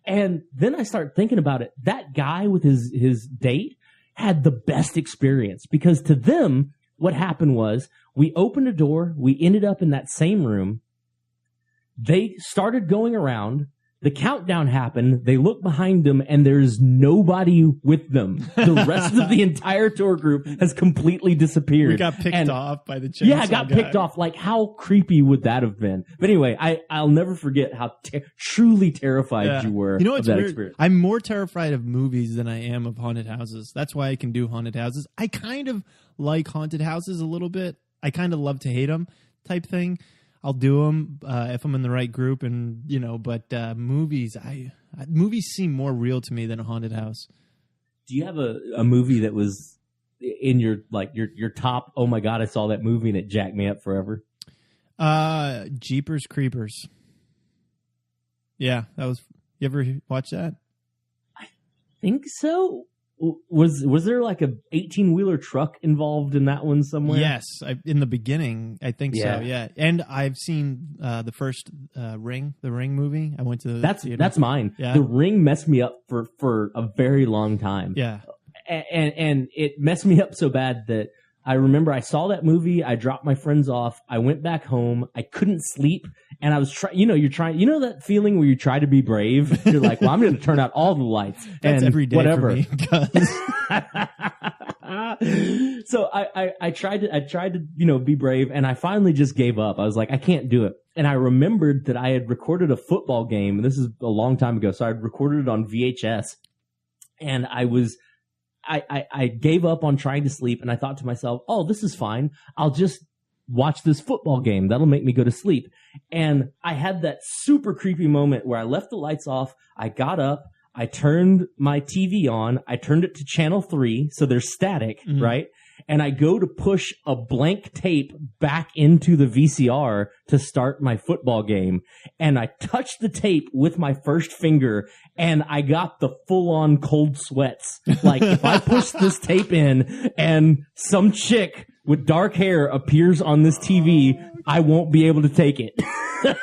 And then I start thinking about it. That guy with his date had the best experience, because to them, what happened was we opened a door, we ended up in that same room. They started going around. The countdown happened. They look behind them, and there's nobody with them. The rest of the entire tour group has completely disappeared. We got picked off by the chainsaw Yeah, got guy. picked off. Like, how creepy would that have been? But anyway, I'll never forget how truly terrified you were of that experience. I'm more terrified of movies than I am of haunted houses. That's why I can do haunted houses. I kind of like haunted houses a little bit. I kind of love to hate them type thing. I'll do them if I'm in the right group, and But movies, movies seem more real to me than a haunted house. Do you have a movie that was in your top? Oh my god, I saw that movie and it jacked me up forever. Jeepers Creepers. Yeah, that was. You ever watch that? I think so. Was there like a 18-wheeler truck involved in that one somewhere? Yes, in the beginning, I think so. Yeah, and I've seen the first the Ring movie. I went to that's mine. Yeah. The Ring messed me up for a very long time. Yeah, and it messed me up so bad that I remember I saw that movie. I dropped my friends off. I went back home. I couldn't sleep. And I was trying, you're trying, that feeling where you try to be brave? You're like, well, I'm going to turn out all the lights. That's and every day whatever. For me. So I tried to, be brave, and I finally just gave up. I was like, I can't do it. And I remembered that I had recorded a football game, and this is a long time ago. So I had recorded it on VHS, and I gave up on trying to sleep, and I thought to myself, oh, this is fine. I'll just watch this football game. That'll make me go to sleep. And I had that super creepy moment where I left the lights off. I got up. I turned my TV on. I turned it to channel 3, so there's static, right? And I go to push a blank tape back into the VCR to start my football game. And I touched the tape with my first finger, and I got the full-on cold sweats. Like, if I push this tape in and some chick with dark hair appears on this TV, I won't be able to take it.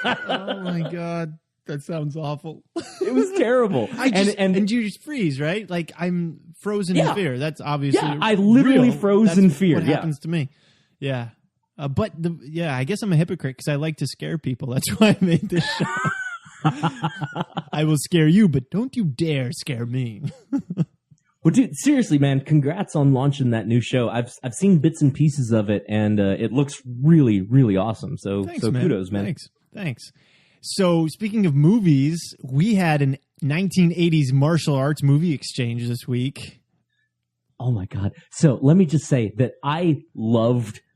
Oh, my God. That sounds awful. It was terrible. And you just freeze, right? Like, I'm frozen in fear. That's obviously I literally froze in fear. What happens to me. Yeah. I guess I'm a hypocrite because I like to scare people. That's why I made this show. I will scare you, but don't you dare scare me. Well, dude, seriously, man, congrats on launching that new show. I've seen bits and pieces of it, and it looks really, really awesome. So, Thanks, kudos, man. Thanks. So, speaking of movies, we had an 1980s martial arts movie exchange this week. Oh, my God. So, let me just say that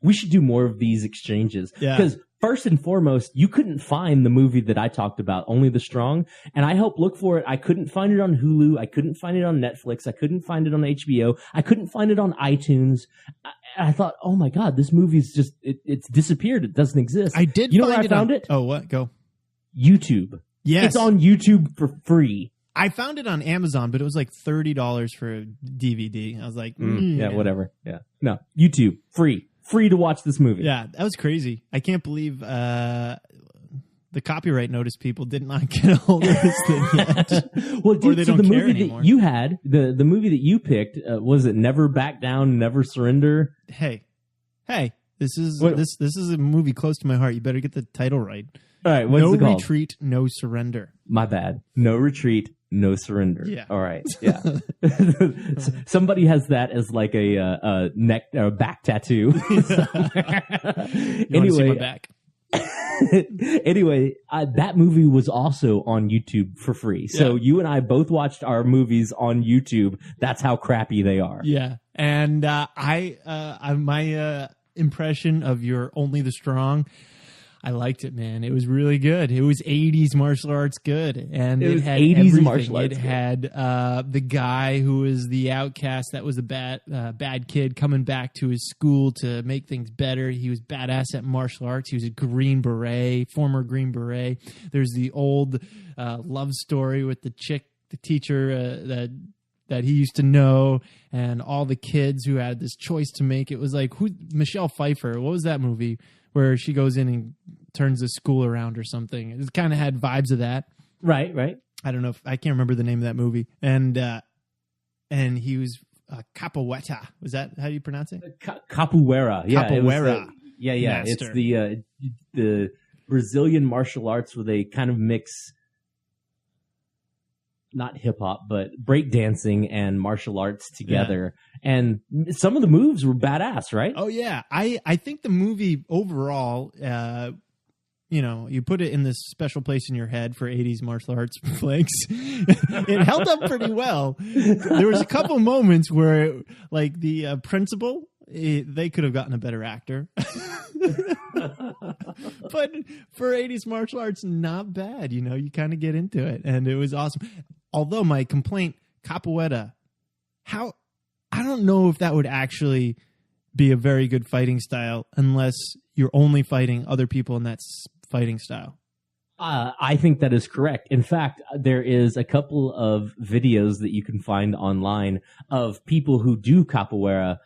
we should do more of these exchanges. Yeah. Because first and foremost, you couldn't find the movie that I talked about, Only the Strong, and I helped look for it. I couldn't find it on Hulu. I couldn't find it on Netflix. I couldn't find it on HBO. I couldn't find it on iTunes. I thought, oh my God, this movie's just, it's disappeared. It doesn't exist. I did You know find where I found on, it? Oh, what? Go. YouTube. Yes. It's on YouTube for free. I found it on Amazon, but it was like $30 for a DVD. I was like, yeah, whatever. Yeah. No, YouTube, free. Free to watch this movie. Yeah, that was crazy. I can't believe the copyright notice people did not get a hold of this thing yet. Well, dude, or they so don't the care movie anymore. that you had, the movie that you picked, was it Never Back Down, Never Surrender? Hey, this is What- this is a movie close to my heart. You better get the title right. All right, what's No it called? Retreat, No Surrender. My bad. No Retreat, No Surrender. Yeah. All right. Yeah. Somebody has that as like a neck or back tattoo. You want to see my Anyway, back? anyway, that movie was also on YouTube for free. So you and I both watched our movies on YouTube. That's how crappy they are. Yeah, and my impression of your Only the Strong, I liked it, man. It was really good. It was 80s martial arts good, and It was had 80s everything. martial arts It good. had the guy who was the outcast that was a bad kid coming back to his school to make things better. He was badass at martial arts. He was a Green Beret, former Green Beret. There's the old love story with the chick, the teacher that he used to know, and all the kids who had this choice to make. It was like Michelle Pfeiffer. What was that movie where she goes in and turns the school around or something? It kind of had vibes of that. Right. I don't know if I can't remember the name of that movie. And he was Capoeira. Was that how you pronounce it? Capoeira. Yeah. Capoeira. Yeah. Master. It's the Brazilian martial arts where they kind of mix not hip hop, but breakdancing and martial arts together. Yeah. And some of the moves were badass, right? Oh yeah. I think the movie overall, you put it in this special place in your head for 80s martial arts flicks. It held up pretty well. There was a couple moments where, like the principal, they could have gotten a better actor. But for 80s martial arts, not bad. You kind of get into it, and it was awesome. Although my complaint, capoeira, I don't know if that would actually be a very good fighting style unless you're only fighting other people in that fighting style. I think that is correct. In fact, there is a couple of videos that you can find online of people who do capoeira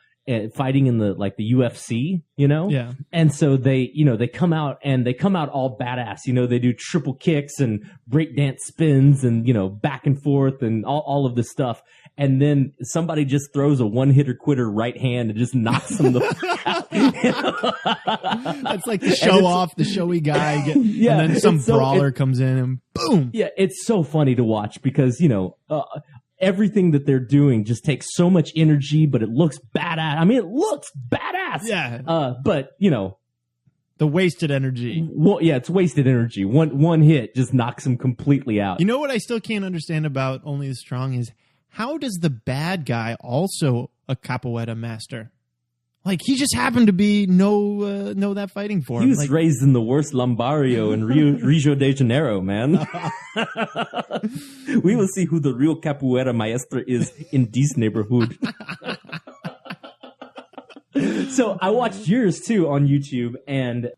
fighting in the UFC, Yeah. And so they come out all badass, they do triple kicks and breakdance spins and, back and forth and all of this stuff. And then somebody just throws a one-hitter quitter right hand and just knocks them the fuck out. That's like the the showy guy. Yeah, and then some brawler comes in and boom. Yeah, it's so funny to watch because, everything that they're doing just takes so much energy, but it looks badass. I mean, it looks badass. Yeah. But, the wasted energy. Well, yeah, it's wasted energy. One hit just knocks them completely out. You know what I still can't understand about Only the Strong is how does the bad guy also a capoeira master? Like, he just happened to be know that fighting form. He was raised in the worst Lombardio in Rio de Janeiro, man. We will see who the real capoeira maestro is in this neighborhood. So I watched yours too on YouTube, and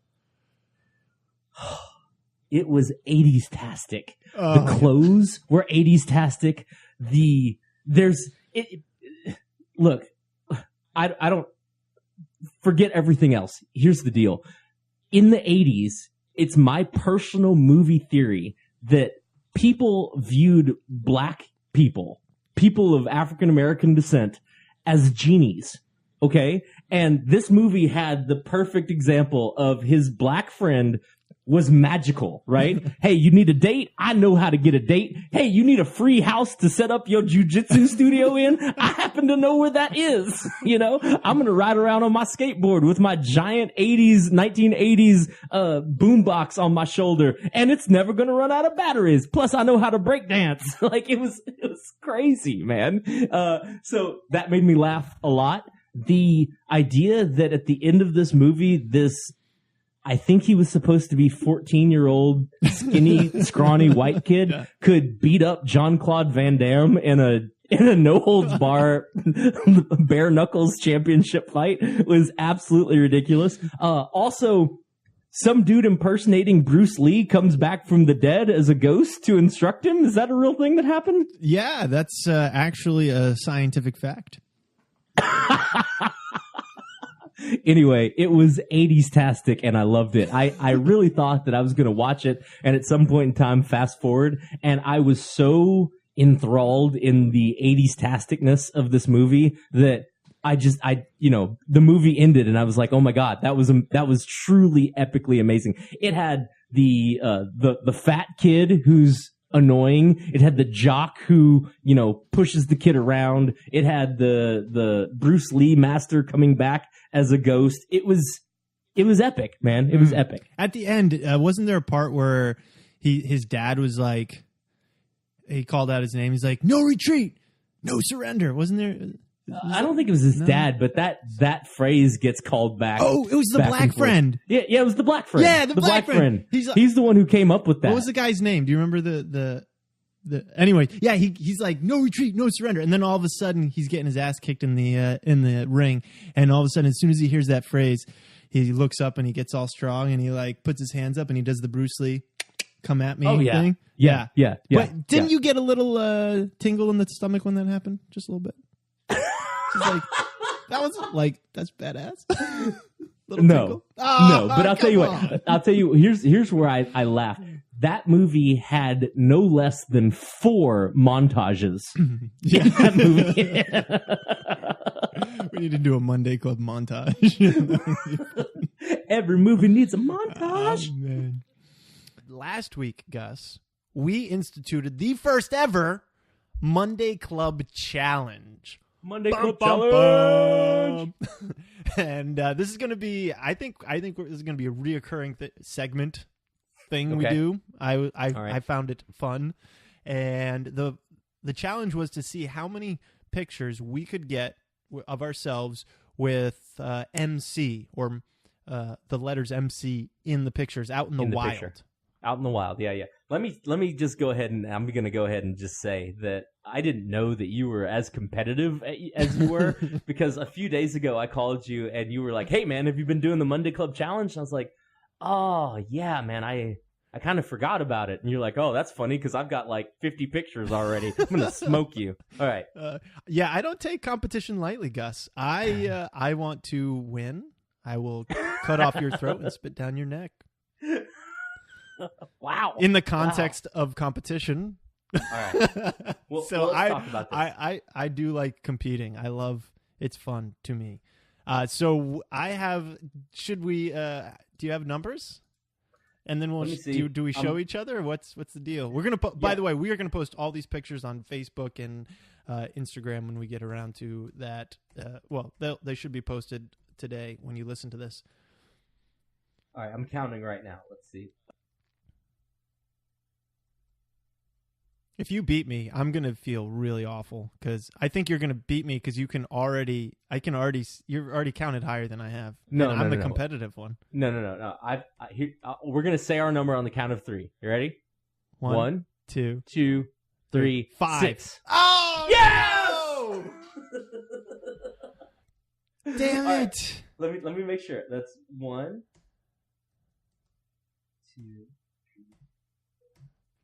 it was 80s-tastic. The clothes were 80s-tastic. Look, I don't forget everything else. Here's the deal. In the 80s, it's my personal movie theory that people viewed black people of African American descent, as genies. Okay? And this movie had the perfect example of his black friend was magical, right? Hey, you need a date? I know how to get a date. Hey, you need a free house to set up your jujitsu studio in? I happen to know where that is. I'm going to ride around on my skateboard with my giant 1980s boombox on my shoulder, and it's never going to run out of batteries. Plus, I know how to break dance. It was crazy, man. So that made me laugh a lot. The idea that at the end of this movie, this I think he was supposed to be 14-year-old skinny, scrawny white kid could beat up Jean-Claude Van Damme in a no holds bar bare knuckles championship fight was absolutely ridiculous. Also, some dude impersonating Bruce Lee comes back from the dead as a ghost to instruct him. Is that a real thing that happened? Yeah, that's actually a scientific fact. Anyway, it was 80s-tastic, and I loved it. I really thought that I was going to watch it, and at some point in time, fast forward, and I was so enthralled in the 80s-tasticness of this movie that the movie ended, and I was like, oh my God, that was truly epically amazing. It had the fat kid who's annoying. It had the jock who, pushes the kid around. It had the Bruce Lee master coming back as a ghost. It was epic, man. It was epic. At the end, wasn't there a part where his dad was like, he called out his name. He's like, no retreat, no surrender. Wasn't there? I don't think it was his dad, but that phrase gets called back. Oh, it was the black friend. Yeah, it was the black friend. Yeah, the black friend. He's the one who came up with that. What was the guy's name? Do you remember the anyway, yeah, he's like, no retreat, no surrender. And then all of a sudden he's getting his ass kicked in the ring. And all of a sudden, as soon as he hears that phrase, he looks up and he gets all strong and he like puts his hands up and he does the Bruce Lee come at me thing. Yeah. But didn't you get a little tingle in the stomach when that happened? Just a little bit. Just like, that was like, that's badass. No, but I'll tell you what. I'll tell you. Here's where I laugh. That movie had no less than 4 montages in that movie. We need to do a Monday Club montage. Every movie needs a montage. Oh, man. Last week, Gus, we instituted the first ever Monday Club Challenge. Monday Club Challenge. And this is going to be, I think this is going to be a reoccurring segment thing we do. I found it fun. And the challenge was to see how many pictures we could get of ourselves with MC or the letters MC in the pictures out in the wild. Picture. Out in the wild, yeah. Let me just go ahead and I'm going to go ahead and just say that I didn't know that you were as competitive as you were because a few days ago I called you and you were like, "Hey man, have you been doing the Monday Club Challenge?" And I was like, "Oh yeah, man, I kind of forgot about it." And you're like, "Oh, that's funny because I've got like 50 pictures already. I'm gonna smoke you." All right. Yeah, I don't take competition lightly, Gus. I want to win. I will cut off your throat and spit down your neck. Wow. In the context of competition. All right. Well, so let's talk about this. I do like competing. It's fun to me. So I have, do you have numbers? And then do we show each other? Or what's the deal? We're going to, by the way, we are going to post all these pictures on Facebook and Instagram when we get around to that. They should be posted today when you listen to this. All right. I'm counting right now. Let's see. If you beat me, I'm going to feel really awful because I think you're going to beat me because you're already counted higher than I have. No, I'm the competitive one. No. We're going to say our number on the count of 3. You ready? 1, 2, 3, 5. 6. Oh! Yes! Damn it. Right. Let me make sure. That's 1, 2, 3.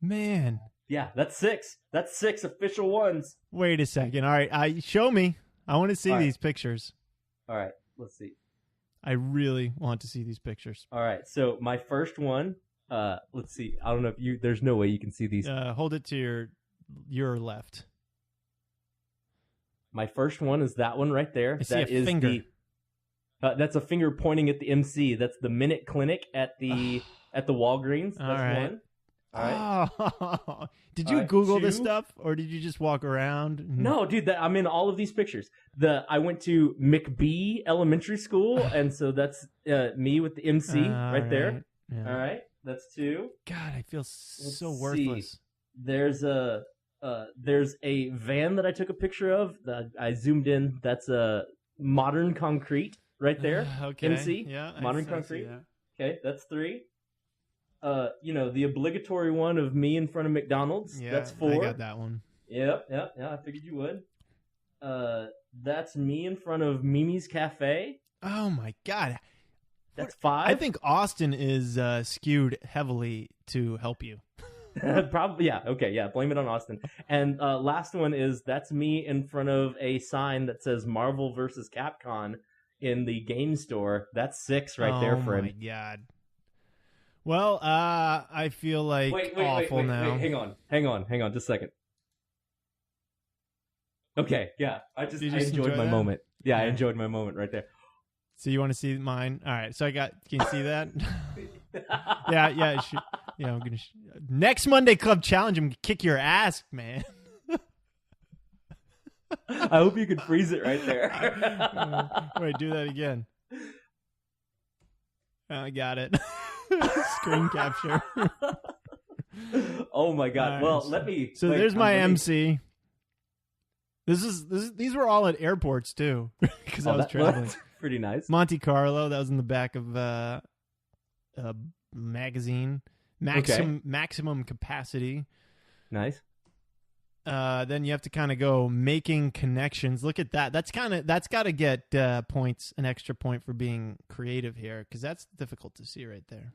Man. Yeah, that's 6. That's 6 official ones. Wait a second. All right, show me. I want to see these pictures. All right, let's see. I really want to see these pictures. All right, so my first one, let's see. I don't know if there's no way you can see these. Hold it to your left. My first one is that one right there. I see a finger. That's a finger pointing at the MC. That's the Minute Clinic at the Walgreens. That's all right. One. All right. Oh. Did you Google this stuff, or did you just walk around? No, dude. I'm in all of these pictures. I went to McBee Elementary School, and so that's me with the MC right there. Yeah. All right, that's 2. God, I feel so worthless. See. There's a van that I took a picture of. I zoomed in. That's a Modern Concrete right there. Okay. MC. Yeah. Modern Concrete. Okay, that's 3. The obligatory one of me in front of McDonald's. Yeah, that's 4. I got that one. Yep. I figured you would. That's me in front of Mimi's Cafe. Oh my God. That's 5. I think Austin is skewed heavily to help you. Probably, yeah. Okay, yeah. Blame it on Austin. And last one is that's me in front of a sign that says Marvel versus Capcom in the game store. That's 6 right there, friend. Oh my God. Well, I feel like awful now. Wait, hang on, just a second. Okay, yeah. I enjoyed my moment. Yeah, I enjoyed my moment right there. So you want to see mine? All right. So can you see that? yeah. I'm gonna. Next Monday Club Challenge, I'm gonna kick your ass, man. I hope you can freeze it right there. Wait, do that again. I got it. Screen capture. Oh my God! Right. Well, let me. So there's my MC. These were all at airports too, because I was traveling. That's pretty nice. Monte Carlo. That was in the back of a magazine. Maximum capacity. Nice. Then you have to kind of go making connections. Look at that. That's got to get points, an extra point for being creative here, because that's difficult to see right there.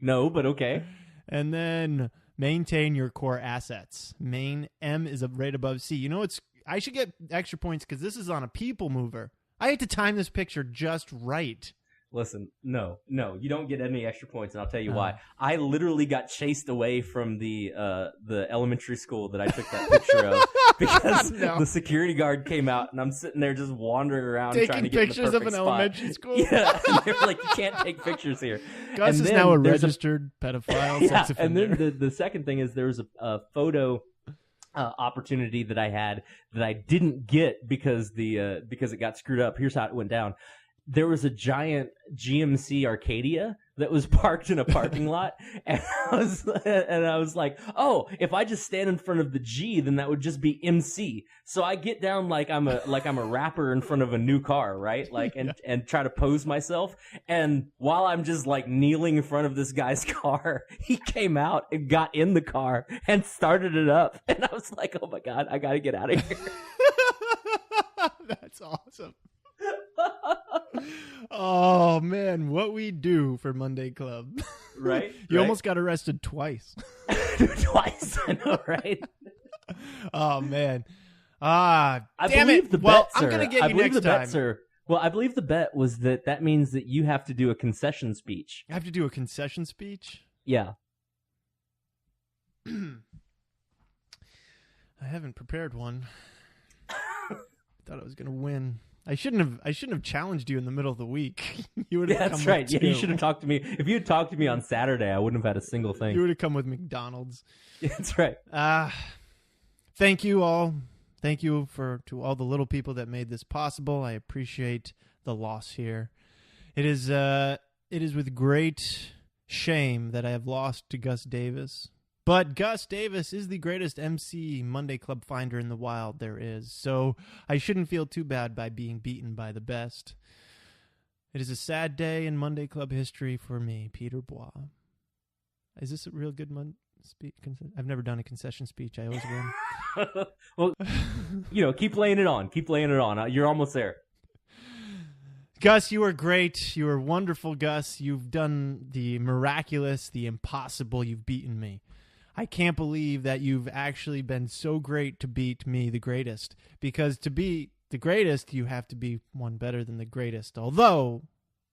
No, but okay. And then maintain your core assets. M is right above C. You know, I should get extra points because this is on a people mover. I had to time this picture just right. Listen, no, you don't get any extra points, and I'll tell you why. I literally got chased away from the elementary school that I took that picture of because the security guard came out, and I'm sitting there just wandering around trying to get pictures in the of an spot. elementary school. Yeah, and they're like, you can't take pictures here. Gus is now a registered pedophile, sex offender. And then the second thing is there was a photo opportunity that I had that I didn't get because it got screwed up. Here's how it went down. There was a giant GMC Arcadia that was parked in a parking lot, and I was like, oh, if I just stand in front of the G, then that would just be MC. So I get down like I'm a rapper in front of a new car, right? Like and try to pose myself. And while I'm just like kneeling in front of this guy's car, he came out and got in the car and started it up, and I was like, oh my God, I gotta get out of here. That's awesome. Oh man, what we do for Monday Club. Right? You almost got arrested twice. Twice, I know, right? Oh man. I damn believe it. The bet, well, sir. I'm gonna get you next time. Well, I believe the bet was that means that you have to do a concession speech. I have to do a concession speech? Yeah. I haven't prepared one. Thought I was gonna win. I shouldn't have challenged you in the middle of the week. You would have. Yeah, that's right. Yeah, you should have talked to me. If you had talked to me on Saturday, I wouldn't have had a single thing. You would have come with McDonald's. Yeah, that's right. Thank you all. Thank you to all the little people that made this possible. I appreciate the loss here. It is with great shame that I have lost to Gus Davis. But Gus Davis is the greatest MC Monday Club finder in the wild there is, so I shouldn't feel too bad by being beaten by the best. It is a sad day in Monday Club history for me, Peter Bois. Is this a real good speech? I've never done a concession speech. I always win. Well, keep laying it on. Keep laying it on. You're almost there. Gus, you are great. You are wonderful, Gus. You've done the miraculous, the impossible. You've beaten me. I can't believe that you've actually been so great to beat me, the greatest. Because to be the greatest, you have to be one better than the greatest. Although,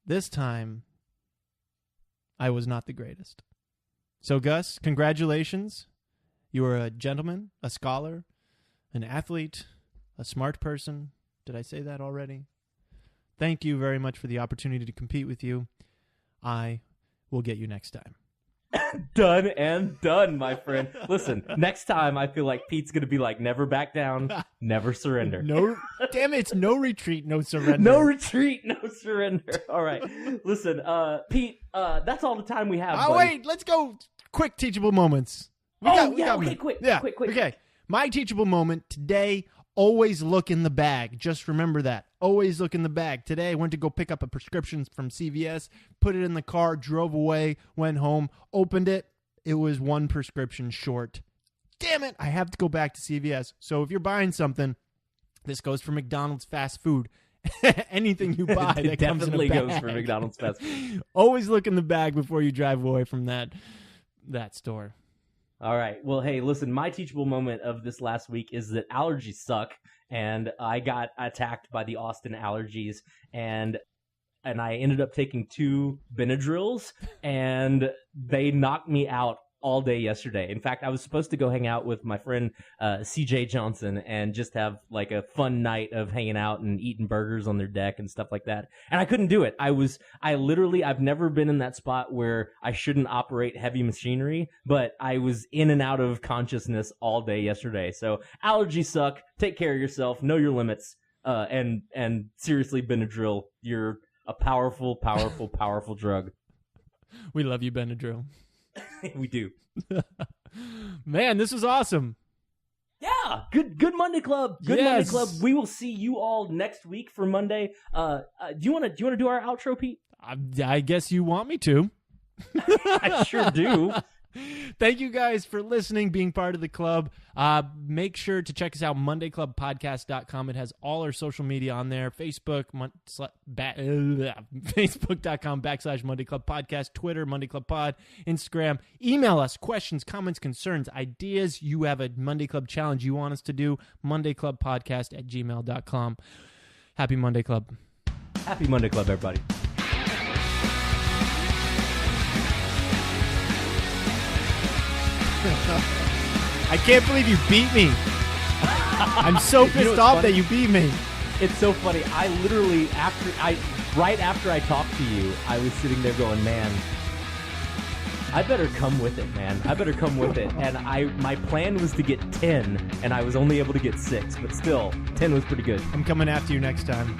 this time, I was not the greatest. So, Gus, congratulations. You are a gentleman, a scholar, an athlete, a smart person. Did I say that already? Thank you very much for the opportunity to compete with you. I will get you next time. Done and done, my friend. Listen, next time I feel like Pete's going to be like, never back down, never surrender. No, damn it, it's no retreat, no surrender. No retreat, no surrender. All right. Listen, Pete, that's all the time we have. Oh, wait, let's go. Quick teachable moments. Quick. Okay, my teachable moment today, always look in the bag. Just remember that. Always look in the bag. Today I went to go pick up a prescription from CVS, put it in the car, drove away, went home, opened it. It was one prescription short. Damn it, I have to go back to CVS. So if you're buying something, this goes for McDonald's fast food. Anything you buy that comes in a bag. Goes for McDonald's fast food. Always look in the bag before you drive away from that store. All right. Well, hey, listen, my teachable moment of this last week is that allergies suck, and I got attacked by the Austin allergies, and I ended up taking 2 Benadryls, and they knocked me out all day yesterday. In fact, I was supposed to go hang out with my friend CJ Johnson and just have like a fun night of hanging out and eating burgers on their deck and stuff like that. And I couldn't do it. I've never been in that spot where I shouldn't operate heavy machinery, but I was in and out of consciousness all day yesterday. So allergies suck. Take care of yourself. Know your limits. And seriously, Benadryl, you're a powerful, powerful, powerful drug. We love you, Benadryl. We do. Man, this was awesome. Yeah, good Monday Club. Good Monday Club. We will see you all next week for Monday. Do you want to do our outro, Pete? I guess you want me to. I sure do. Thank you guys for listening, being part of the club. Make sure to check us out, MondayClubPodcast.com. It has all our social media on there. Facebook, Facebook.com/Monday Club Podcast, Twitter, Monday Club Pod, Instagram. Email us questions, comments, concerns, ideas. You have a Monday Club challenge you want us to do, MondayClubPodcast@gmail.com. Happy Monday Club. Happy Monday Club, everybody. I can't believe you beat me. I'm so pissed off that you beat me. It's so funny. I literally, right after I talked to you, I was sitting there going, man, I better come with it, man. I better come with it. And my plan was to get 10, and I was only able to get 6, but still, 10 was pretty good. I'm coming after you next time.